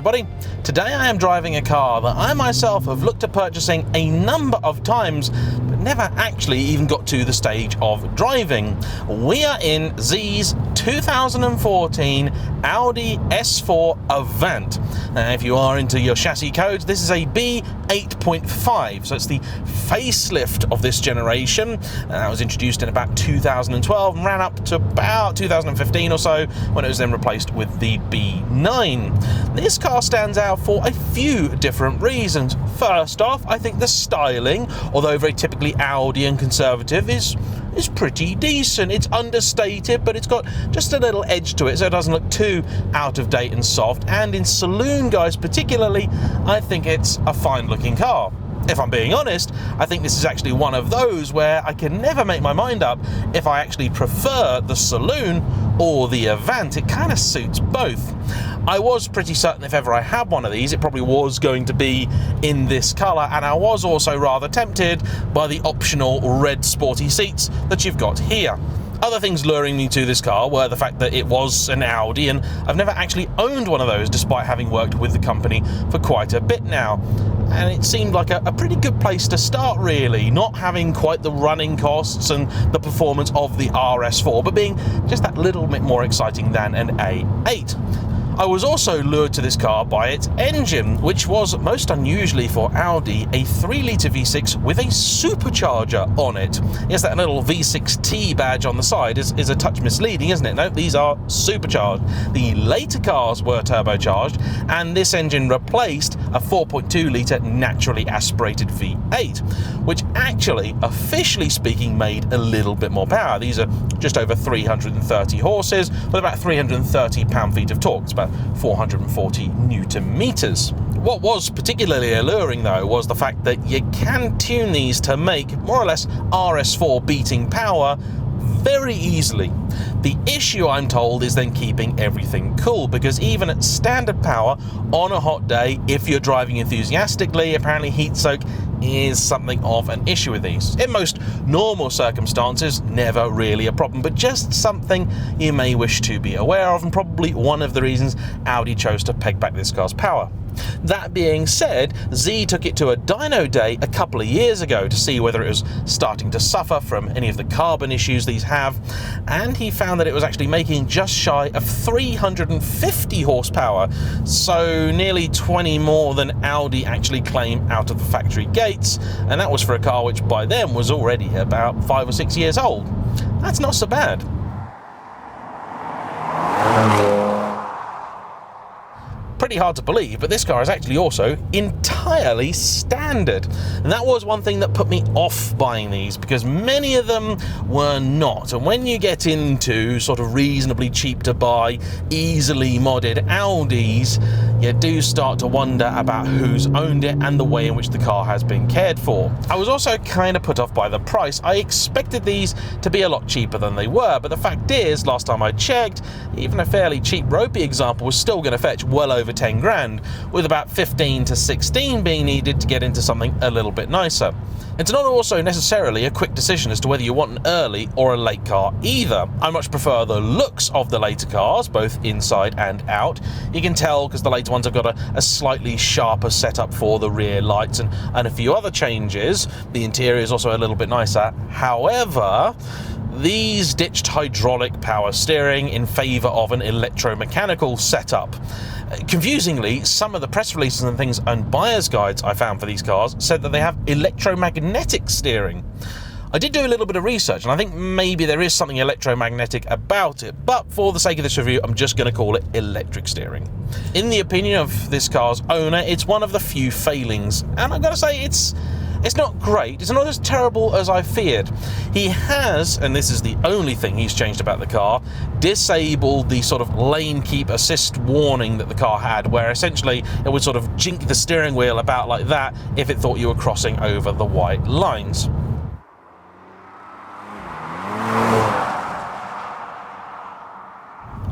everybody. Today I am driving a car that I myself have looked at purchasing a number of times, but never actually even got to the stage of driving. We are in Z's 2014 Audi S4 Avant. Now, if you are into your chassis codes, this is a B8.5, so it's the facelift of this generation. That was introduced in about 2012 and ran up to about 2015 or so, when it was then replaced with the B9. This car stands out for a few different reasons. First off, I think the styling, although very typically Audi and conservative, is pretty decent. It's understated, but it's got just a little edge to it, so it doesn't look too out of date and soft. And in saloon guys particularly, I think it's a fine looking car. If I'm being honest, I think this is actually one of those where I can never make my mind up if I actually prefer the saloon or the Avant. It kind of suits both. I was pretty certain if ever I had one of these, it probably was going to be in this colour, and I was also rather tempted by the optional red sporty seats that you've got here. Other things luring me to this car were the fact that it was an Audi, and I've never actually owned one of those despite having worked with the company for quite a bit now. And it seemed like a pretty good place to start, really, not having quite the running costs and the performance of the RS4, but being just that little bit more exciting than an A8. I was also lured to this car by its engine, which was, most unusually for Audi, a 3-litre V6 with a supercharger on it. Yes, that little V6T badge on the side is a touch misleading, isn't it? No, these are supercharged. The later cars were turbocharged, and this engine replaced a 4.2-litre naturally aspirated V8, which actually, officially speaking, made a little bit more power. These are just over 330 horses with about 330 pound-feet of torque. It's about 440 newton meters. What was particularly alluring though was the fact that you can tune these to make more or less RS4 beating power very easily. The issue, I'm told, is then keeping everything cool, because even at standard power on a hot day, if you're driving enthusiastically, apparently heat soak is something of an issue with these. In most normal circumstances, never really a problem, but just something you may wish to be aware of, and probably one of the reasons Audi chose to peg back this car's power. That being said, Z took it to a dyno day a couple of years ago to see whether it was starting to suffer from any of the carbon issues these have, and he found that it was actually making just shy of 350 horsepower, so nearly 20 more than Audi actually claim out of the factory gates, and that was for a car which by then was already about 5 or 6 years old. That's not so bad. Pretty hard to believe, but this car is actually also entirely standard, and that was one thing that put me off buying these, because many of them were not. And when you get into sort of reasonably cheap to buy, easily modded Audis, you do start to wonder about who's owned it and the way in which the car has been cared for. I was also kind of put off by the price. I expected these to be a lot cheaper than they were, but the fact is, last time I checked, even a fairly cheap Ropey example was still going to fetch well over 10 grand, with about 15 to 16 being needed to get into something a little bit nicer. It's not also necessarily a quick decision as to whether you want an early or a late car either. I much prefer the looks of the later cars, both inside and out. You can tell because the later ones have got a slightly sharper setup for the rear lights and a few other changes. The interior is also a little bit nicer. However, these ditched hydraulic power steering in favour of an electromechanical setup. Confusingly, some of the press releases and things and buyer's guides I found for these cars said that they have electromagnetic steering. I did do a little bit of research, and I think maybe there is something electromagnetic about it, but for the sake of this review, I'm just going to call it electric steering. In the opinion of this car's owner, it's one of the few failings, and I've got to say it's not great. It's not as terrible as I feared. He has, and this is the only thing he's changed about the car, disabled the sort of lane keep assist warning that the car had, where essentially it would sort of jink the steering wheel about like that if it thought you were crossing over the white lines.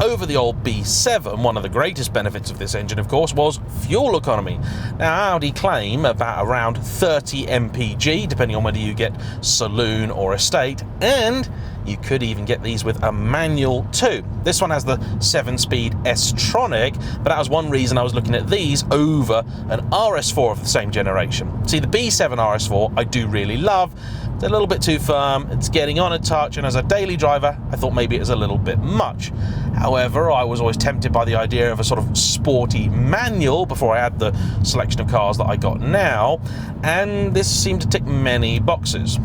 Over the old B7, one of the greatest benefits of this engine, of course, was fuel economy. Now, Audi claim around 30 mpg, depending on whether you get saloon or estate, and You could even get these with a manual too. This one has the 7-speed S-Tronic, but that was one reason I was looking at these over an RS4 of the same generation. See, the B7 RS4 I do really love. It's a little bit too firm, it's getting on a touch, and as a daily driver, I thought maybe it was a little bit much. However, I was always tempted by the idea of a sort of sporty manual before I had the selection of cars that I got now, and this seemed to tick many boxes.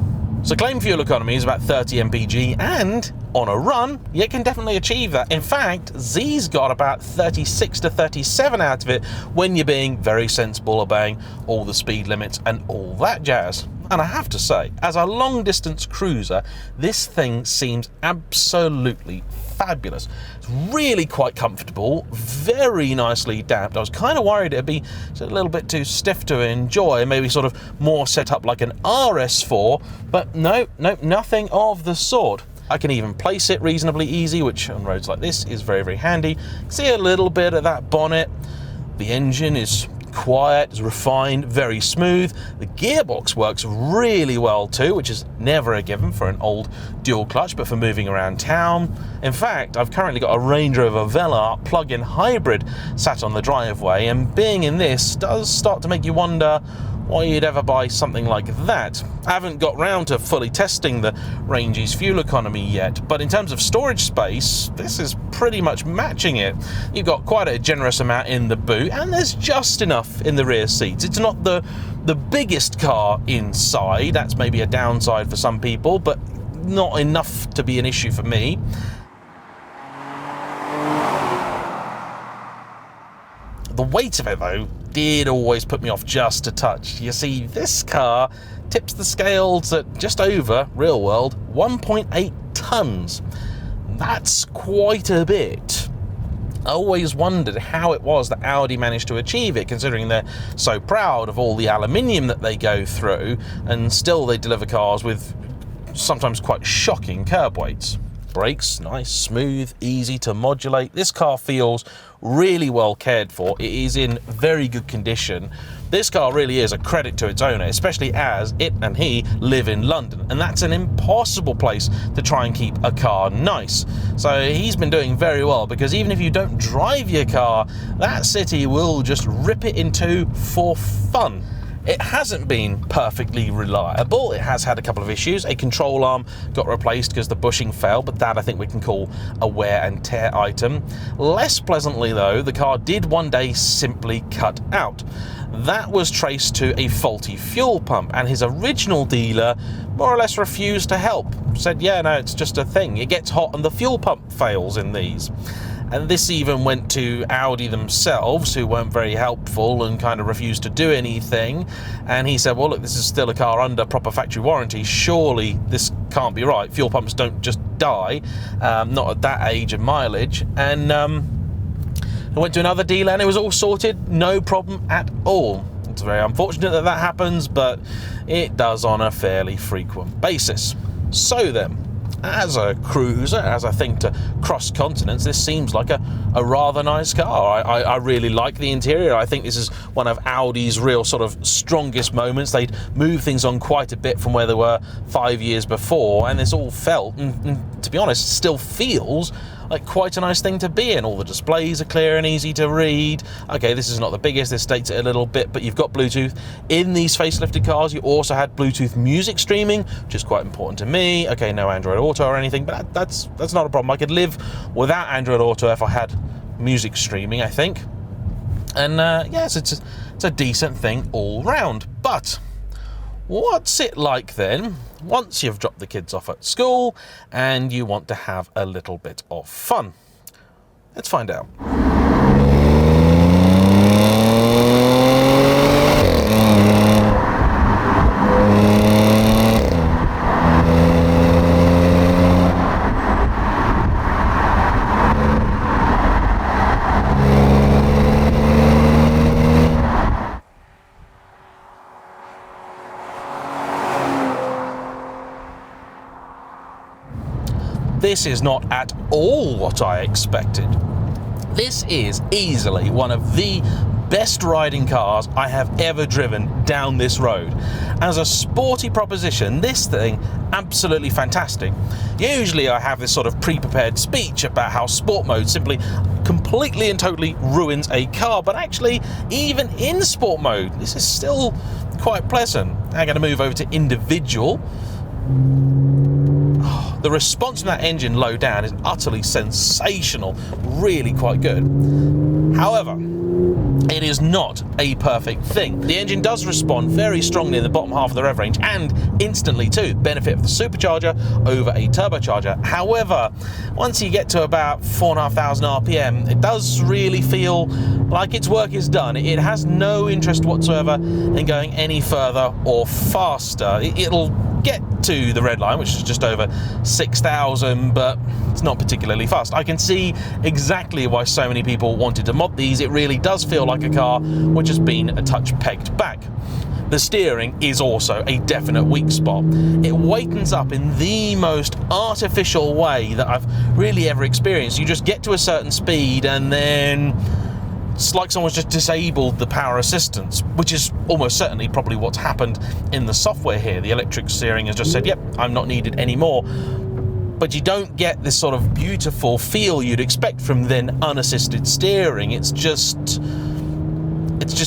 So claim fuel economy is about 30 mpg, and on a run, you can definitely achieve that. In fact, Z's got about 36 to 37 out of it when you're being very sensible, obeying all the speed limits and all that jazz. And I have to say, as a long-distance cruiser, this thing seems absolutely fabulous. It's really quite comfortable, very nicely damped. I was kind of worried it'd be a little bit too stiff to enjoy, maybe sort of more set up like an RS4, but no, nothing of the sort. I can even place it reasonably easy, which on roads like this is very, very handy. See a little bit of that bonnet. The engine is quiet, it's refined, very smooth. The gearbox works really well too, which is never a given for an old dual clutch, but for moving around town. In fact, I've currently got a Range Rover Velar plug-in hybrid sat on the driveway, and being in this does start to make you wonder why you'd ever buy something like that. I haven't got round to fully testing the Range's fuel economy yet, but in terms of storage space, this is pretty much matching it. You've got quite a generous amount in the boot, and there's just enough in the rear seats. It's not the biggest car inside. That's maybe a downside for some people, but not enough to be an issue for me. The weight of it, though, did always put me off just a touch. You see, this car tips the scales at just over, real world, 1.8 tons. That's quite a bit. I always wondered how it was that Audi managed to achieve it, considering they're so proud of all the aluminium that they go through, and still they deliver cars with sometimes quite shocking curb weights. Brakes, nice, smooth, easy to modulate. This car feels really well cared for. It is in very good condition. This car really is a credit to its owner, especially as it and he live in London, and that's an impossible place to try and keep a car nice. So he's been doing very well, because even if you don't drive your car, that city will just rip it in two for fun. It hasn't been perfectly reliable. It has had a couple of issues. A control arm got replaced because the bushing failed, but that I think we can call a wear and tear item. Less pleasantly though, the car did one day simply cut out. That was traced to a faulty fuel pump, and his original dealer more or less refused to help. Said, yeah, no, it's just a thing. It gets hot and the fuel pump fails in these. And this even went to Audi themselves, who weren't very helpful and kind of refused to do anything. And he said, well, look, this is still a car under proper factory warranty. Surely this can't be right. Fuel pumps don't just die, not at that age and mileage. And I went to another dealer and it was all sorted, no problem at all. It's very unfortunate that that happens, but it does on a fairly frequent basis. So then, as a cruiser, as a thing to cross continents, this seems like a rather nice car. I really like the interior. I think this is one of Audi's real sort of strongest moments. They'd moved things on quite a bit from where they were 5 years before, and this all felt, and to be honest, still feels like quite a nice thing to be in. All the displays are clear and easy to read. Okay, this is not the biggest, this dates it a little bit, but you've got Bluetooth. In these facelifted cars, you also had Bluetooth music streaming, which is quite important to me. Okay, no Android Auto or anything, but that's not a problem. I could live without Android Auto if I had music streaming, I think. And yes, it's a decent thing all round. But what's it like then once you've dropped the kids off at school and you want to have a little bit of fun? Let's find out. This is not at all what I expected. This is easily one of the best riding cars I have ever driven down this road. as a sporty proposition, this thing, absolutely fantastic. Usually I have this sort of pre-prepared speech about how sport mode simply completely and totally ruins a car, but actually, even in sport mode, this is still quite pleasant. I'm going to move over to individual. The response from that engine low down is utterly sensational, really quite good. However, it is not a perfect thing. The engine does respond very strongly in the bottom half of the rev range, and instantly too, benefit of the supercharger over a turbocharger. However, once you get to about 4,500 RPM, it does really feel like its work is done. It has no interest whatsoever in going any further or faster. It'll get to the red line, which is just over 6,000, but it's not particularly fast. I can see exactly why so many people wanted to mod these. It really does feel like a car which has been a touch pegged back. The steering is also a definite weak spot. It wakens up in the most artificial way that I've really ever experienced. You just get to a certain speed and then it's like someone's just disabled the power assistance, which is almost certainly probably what's happened in the software here. The electric steering has just said, yep, I'm not needed anymore. But you don't get this sort of beautiful feel you'd expect from then unassisted steering. It's just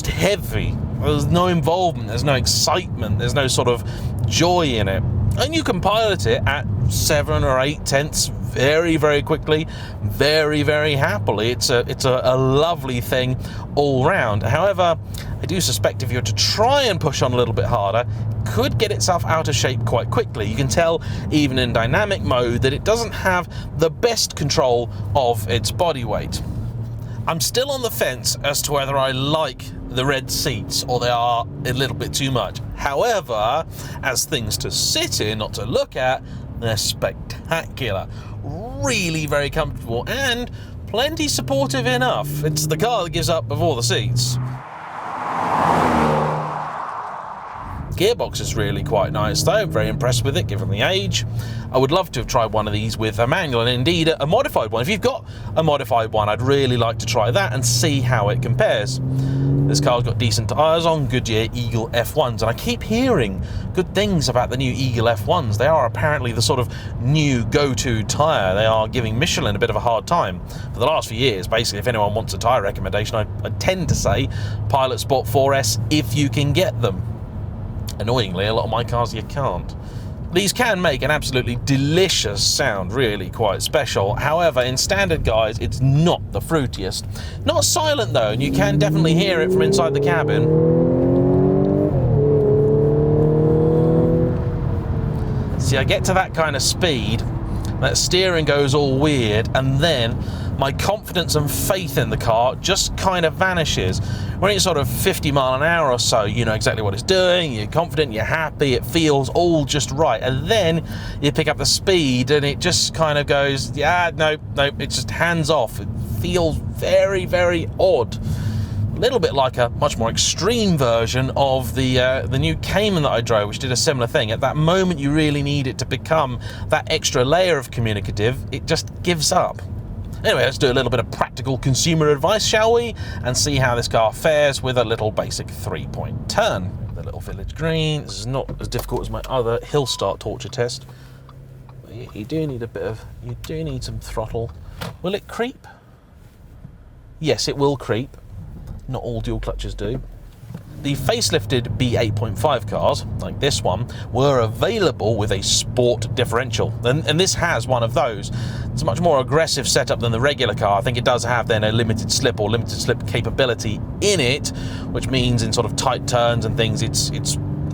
heavy. There's no involvement, there's no excitement, there's no sort of joy in it. And you can pilot it at 7 or 8 tenths very, very quickly, very, very happily. It's a lovely thing all round. However, I do suspect if you were to try and push on a little bit harder, it could get itself out of shape quite quickly. You can tell even in dynamic mode that it doesn't have the best control of its body weight. I'm still on the fence as to whether I like the red seats or they are a little bit too much. However, as things to sit in, not to look at, they're spectacular. Really very comfortable and plenty supportive enough. It's the car that gives up before the seats. Gearbox is really quite nice though, very impressed with it given the age. I would love to have tried one of these with a manual and indeed a modified one. If you've got a modified one, I'd really like to try that and see how it compares. This car's got decent tyres on, Goodyear Eagle F1s, and I keep hearing good things about the new Eagle F1s. They are apparently the sort of new go-to tyre. They are giving Michelin a bit of a hard time. For the last few years, basically, if anyone wants a tyre recommendation, I tend to say Pilot Sport 4S if you can get them. Annoyingly, a lot of my cars you can't. These can make an absolutely delicious sound, really quite special. However, in standard guise, it's not the fruitiest. Not silent though, and you can definitely hear it from inside the cabin. See, I get to that kind of speed, that steering goes all weird, and then my confidence and faith in the car just kind of vanishes. When it's sort of 50 mile an hour or so, you know exactly what it's doing, you're confident, you're happy, it feels all just right. And then you pick up the speed and it just kind of goes, yeah, no, it's just hands off. It feels very, very odd. A little bit like a much more extreme version of the new Cayman that I drove, which did a similar thing. At that moment you really need it to become that extra layer of communicative, it just gives up. Anyway, let's do a little bit of practical consumer advice, shall we? And see how this car fares with a little basic 3-point turn. The little village green. This is not as difficult as my other hill start torture test. You do need some throttle. Will it creep? Yes, it will creep. Not all dual clutches do. The facelifted B8.5 cars, like this one, were available with a sport differential, and this has one of those. It's a much more aggressive setup than the regular car. I think it does have then a limited slip or limited slip capability in it, which means in sort of tight turns and things, it's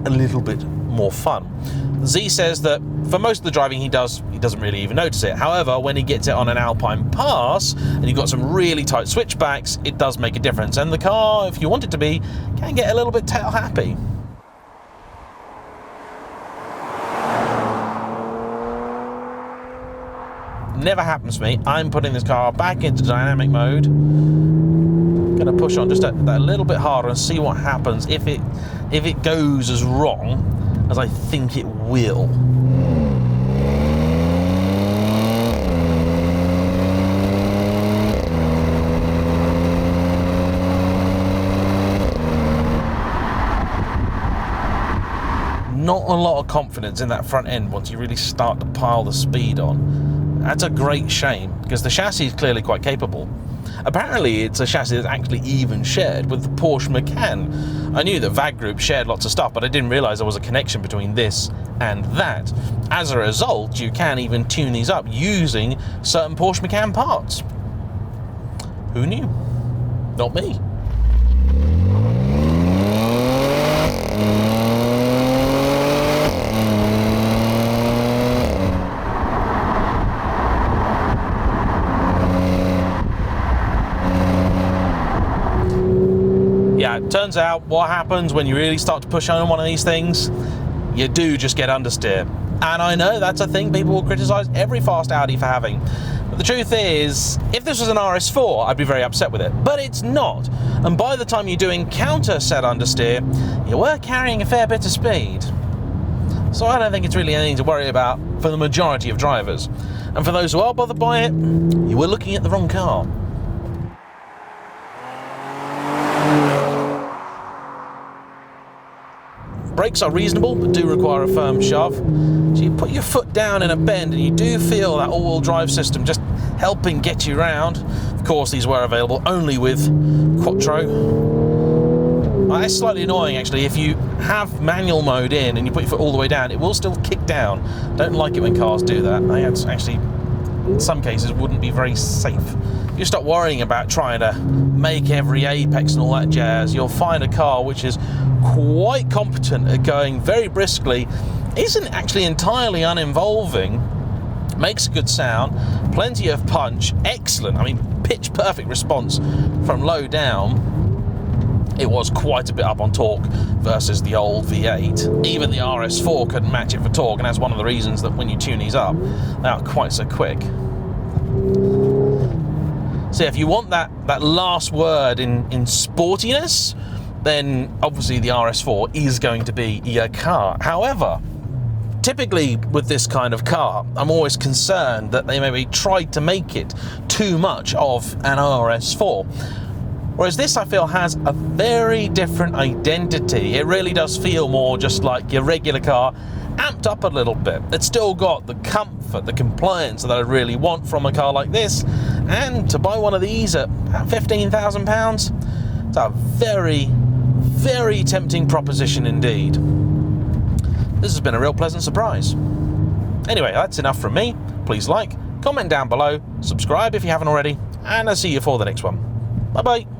a little bit more fun. Z says that for most of the driving he doesn't really even notice it. However, when he gets it on an alpine pass and you've got some really tight switchbacks, it does make a difference. And the car, if you want it to be, can get a little bit tail happy. Never happens to me. I'm putting this car back into dynamic mode. Gonna push on just a little bit harder and see what happens if it goes as wrong as I think it will. not a lot of confidence in that front end once you really start to pile the speed on. That's a great shame, because the chassis is clearly quite capable. Apparently it's a chassis that's actually even shared with the Porsche Macan. I knew that VAG Group shared lots of stuff, but I didn't realise there was a connection between this and that. As a result, you can even tune these up using certain Porsche Macan parts. Who knew? Not me. Yeah, it turns out what happens when you really start to push on one of these things, you do just get understeer. And I know that's a thing people will criticise every fast Audi for having. But the truth is, if this was an RS4, I'd be very upset with it. But it's not. And by the time you're doing counter set understeer, you were carrying a fair bit of speed. So I don't think it's really anything to worry about for the majority of drivers. And for those who are bothered by it, you were looking at the wrong car. Brakes are reasonable, but do require a firm shove. So you put your foot down in a bend and you do feel that all-wheel drive system just helping get you around. Of course, these were available only with Quattro. It's slightly annoying, actually. If you have manual mode in and you put your foot all the way down, it will still kick down. Don't like it when cars do that. It's actually, in some cases, wouldn't be very safe. You stop worrying about trying to make every apex and all that jazz. You'll find a car which is quite competent at going very briskly, isn't actually entirely uninvolving, makes a good sound, plenty of punch, excellent, pitch perfect response from low down. It was quite a bit up on torque versus the old V8. Even the RS4 couldn't match it for torque, and that's one of the reasons that when you tune these up, they are quite so quick. So if you want that last word in sportiness, then obviously the RS4 is going to be your car. However, typically with this kind of car, I'm always concerned that they maybe tried to make it too much of an RS4. Whereas this, I feel, has a very different identity. It really does feel more just like your regular car, amped up a little bit. It's still got the comfort, the compliance that I really want from a car like this. And to buy one of these at £15,000, it's a very, very tempting proposition indeed. This has been a real pleasant surprise. Anyway, that's enough from me. Please like, comment down below, subscribe if you haven't already, and I'll see you for the next one. Bye-bye.